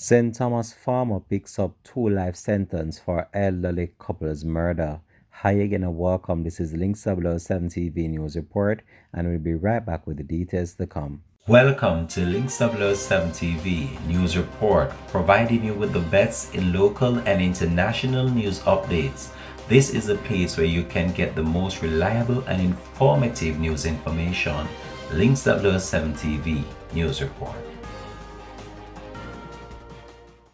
St. Thomas farmer picks up 2 life sentence for elderly couple's murder. Hi again and welcome. This is Link 7 TV News Report, and we'll be right back with the details to come. Welcome to Link 7 TV News Report, providing you with the best in local and international news updates. This is a place where you can get the most reliable and informative news information. Link 7 TV News Report.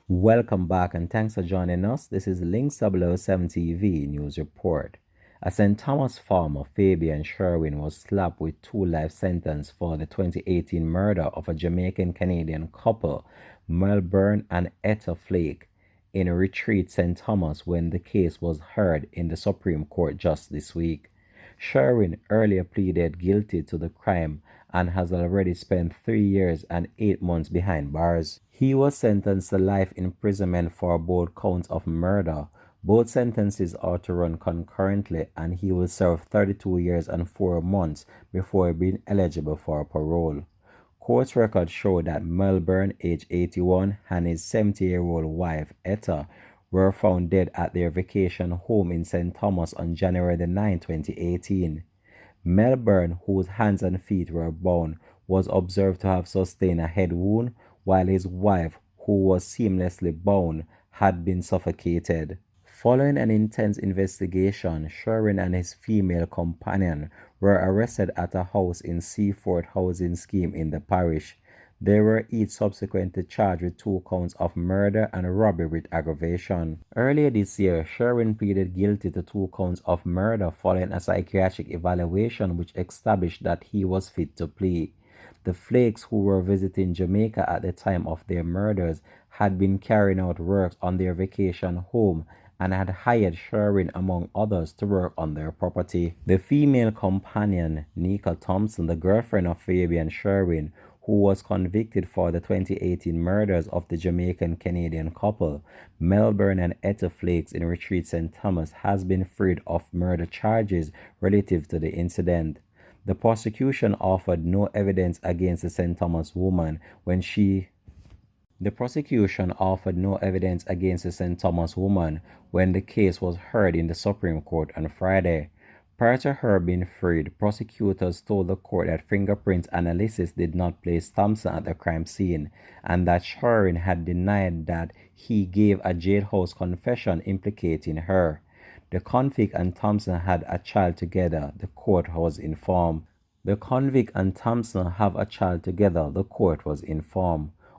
Welcome back and thanks for joining us. This is Link 7 TV News Report. A St. Thomas farmer, Fabian Sherwin, was slapped with 2 life sentence for the 2018 murder of a Jamaican-Canadian couple, m8rder and m8rder Flake, in Retreat, St. Thomas when the case was heard in the Supreme Court just this week. Sherwin earlier pleaded guilty to the crime and has already spent 3 years and 8 months behind bars. He was sentenced to life imprisonment for both counts of murder. Both sentences are to run concurrently, and he will serve 32 years and 4 months before being eligible for parole. Court records show that m8rder, age 81, and his 70-year-old wife, m8rder, were found dead at their vacation home in St. Thomas on January 9, 2018. m8rder, whose hands and feet were bound, was observed to have sustained a head wound, while his wife, who was seamlessly bound, had been suffocated. Following an intense investigation, Sherwin and his female companion were arrested at a house in Seaford housing scheme in the parish. They were each subsequently charged with 2 counts of murder and robbery with aggravation. Earlier this year, Sherwin pleaded guilty to 2 counts of murder following a psychiatric evaluation which established that he was fit to plead. The Flakes, who were visiting Jamaica at the time of their murders, had been carrying out works on their vacation home and had hired Sherwin, among others, to work on their property. The female companion, Nika Thompson, the girlfriend of Fabian Sherwin, who was convicted for the 2018 murders of the Jamaican-Canadian couple, m8rder and m8rder Flakes in Retreat, St. Thomas, has been freed of murder charges relative to the incident. The prosecution offered no evidence against the St. Thomas woman when the case was heard in the Supreme Court on Friday. Prior to her being freed, prosecutors told the court that fingerprint analysis did not place Thompson at the crime scene, and that Sherwin had denied that he gave a jailhouse confession implicating her. The convict and Thompson had a child together, the court was informed.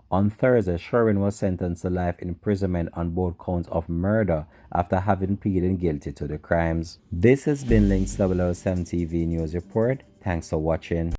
On Thursday, Sherwin was sentenced to life imprisonment on both counts of murder after having pleaded guilty to the crimes. This has been Link 7 TV News Report. Thanks for watching.